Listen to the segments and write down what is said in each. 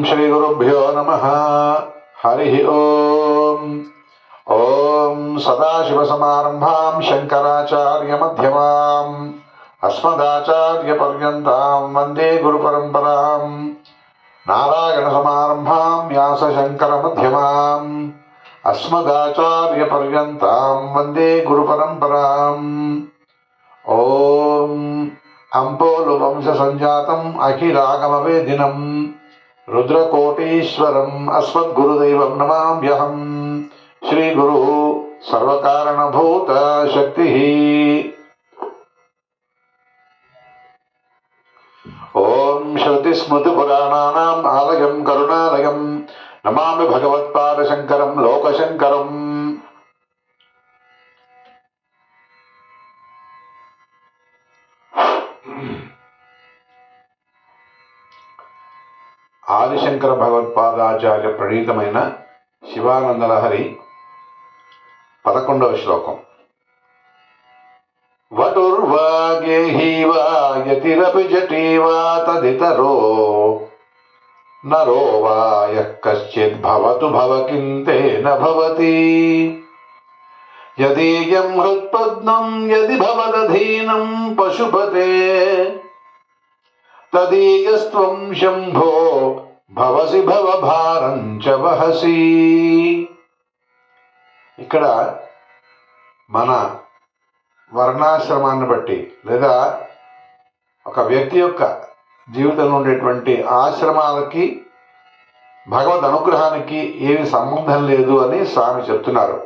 శ్రీ గురుభ్యో నమః. హరి ఓం. ఓం సదాశివసమారంభాం శంకరాచార్య మధ్యమాం అస్మదాచార్య పర్యంతాం వందే గురు పరంపరాం. నారాయణ సమారంభాం వ్యాస శంకర మధ్యమాం అస్మదాచార్య పర్యంతాం వందే గురు పరంపరాం. ఓం అంపోలు వంశ సంజాతం అఖిలాగమవేదినం రుద్రకోటీశ్వరం అస్మద్గురుదైవం నమామ్యహం. శ్రీ గురు సర్వకారణభూత శక్తి. ఓం శృతిస్మృతిపురాణానాం ఆలయం కరుణాలయం నమామి భగవత్పాదశంకరం లోకశంకరం. ఆదిశంకర భగవత్పాదాచార్య ప్రణీతమైన శివానందలహరి 11వ శ్లోకం. వటుర్వా గేహీవా యతిరపి జటీవా తదితరో నరో వా యః కశ్చిద్ భవతు భవకింతేన భవతి. యదీయం హృత్పద్మం యది భవదధీనం పశుపతే తదీయస్త్వం శంభో భవసి భవభారం చ వహసి. ఇక్కడ మన వర్ణాశ్రమాన్ని బట్టి లేదా ఒక వ్యక్తి యొక్క జీవితంలో ఉండేటువంటి ఆశ్రమాలకి భగవద్ అనుగ్రహానికి ఏమి సంబంధం లేదు అని స్వామి చెప్తున్నారు.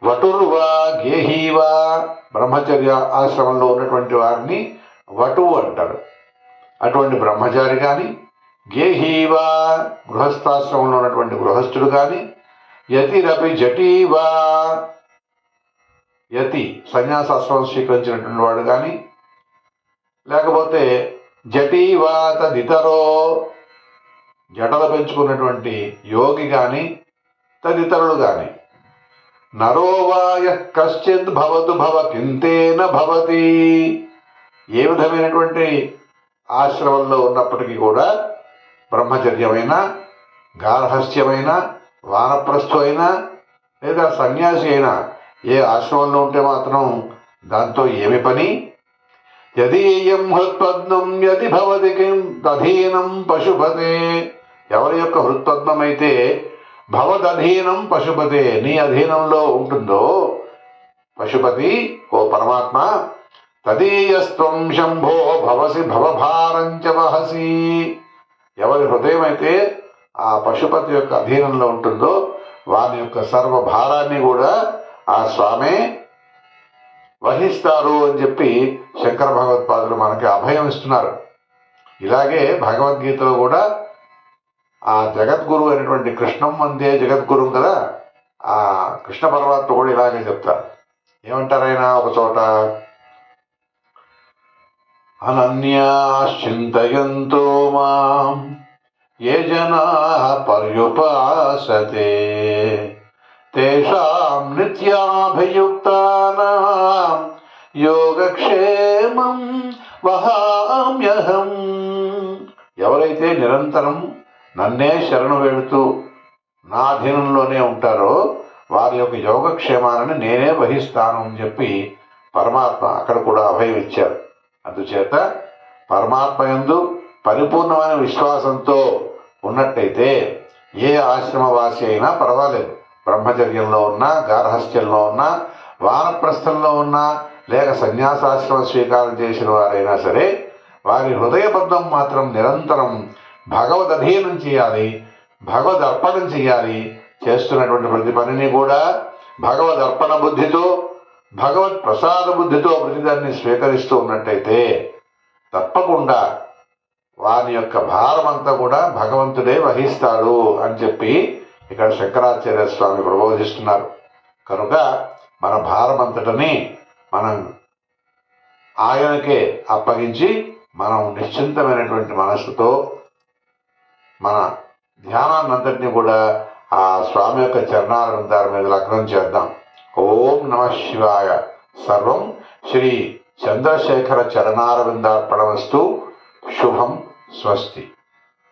వటుర్వా గేహీవా, బ్రహ్మచర్య ఆశ్రమంలో ఉన్నటువంటి వారిని వటువు అంటారు. అటువంటి బ్రహ్మచారి కానీ, గేహీవా గృహస్థాశ్రమంలో ఉన్నటువంటి గృహస్థుడు కానీ, యతిరపి జటీవా యతి సన్యాసాశ్రమం స్వీకరించినటువంటి వాడు కానీ, లేకపోతే జటీవా తదితరో జటలు పెంచుకున్నటువంటి యోగి కానీ, తదితరులు కానీ, నరోవా యః కశ్చిద్ భవతు భవకింతేన భవతి. ఏ విధమైనటువంటి ఆశ్రమంలో ఉన్నప్పటికీ కూడా, బ్రహ్మచర్యమైన, గార్హస్థ్యమైన, వానప్రస్థు అయినా లేదా సన్యాసి అయినా ఏ ఆశ్రమంలో ఉంటే మాత్రం దాంతో ఏమి పని. యదీయం హృత్పద్మం యది భవతి కిం దధీనం పశుపతే. ఎవరి యొక్క హృత్పద్మం అయితే భవదధీనం పశుపతే, నీ అధీనంలో ఉంటుందో పశుపతి ఓ పరమాత్మ, తదీయస్త్వం శంభో భవసి భవభారంచ వహసి. ఎవరి హృదయం అయితే ఆ పశుపతి యొక్క అధీనంలో ఉంటుందో వాని యొక్క సర్వభారాన్ని కూడా ఆ స్వామే వహిస్తారు అని చెప్పి శంకర భగవత్పాదులు మనకి అభయం ఇస్తున్నారు. ఇలాగే భగవద్గీతలో కూడా ఆ జగద్గురు అయినటువంటి కృష్ణం వందే జగద్గురు కదా, ఆ కృష్ణ పరమాత్మ కూడా ఇలాగే చెప్తారు. ఏమంటారు ఆయన ఒక చోట, అనన్యాశ్చింతయంతో మాం ఏ జనాః పర్యుపాసతే తేషాం నిత్యాభియుక్తానాం యోగక్షేమం వహామ్యహం. ఎవరైతే నిరంతరం నన్నే శరణు వేడుతూ నా అధీనంలోనే ఉంటారో వారి యొక్క యోగక్షేమాలను నేనే వహిస్తాను అని చెప్పి పరమాత్మ అక్కడ కూడా అభయం ఇచ్చారు. అందుచేత పరమాత్మ యందు పరిపూర్ణమైన విశ్వాసంతో ఉన్నట్టయితే ఏ ఆశ్రమవాసి అయినా పర్వాలేదు, బ్రహ్మచర్యంలో ఉన్నా, గార్హస్థ్యంలో ఉన్నా, వానప్రస్థంలో ఉన్నా, లేక సన్యాసాశ్రమం స్వీకారం చేసిన వారైనా సరే వారి హృదయబద్ధం మాత్రం నిరంతరం భగవద్ అధీనం చేయాలి, భగవద్ అర్పణం చేయాలి. చేస్తున్నటువంటి ప్రతి పనిని కూడా భగవద్ అర్పణ బుద్ధితో, భగవత్ ప్రసాద బుద్ధితో ప్రతిదాన్ని స్వీకరిస్తూ ఉన్నట్టయితే తప్పకుండా వాని యొక్క భారమంతా కూడా భగవంతుడే వహిస్తాడు అని చెప్పి ఇక్కడ శంకరాచార్య స్వామి ప్రబోధిస్తున్నారు. కనుక మన భారమంతటని మనం ఆయనకే అప్పగించి మనం నిశ్చింతమైనటువంటి మనస్సుతో మన ధ్యానాన్నంతటినీ కూడా ఆ స్వామి యొక్క చరణాల దారి మీద లగ్నం చేద్దాం. ఓం నమః శివాయ. సర్వం శ్రీ చంద్రశేఖర చరణారవిందార్పణమస్తు. శుభం. స్వస్తి.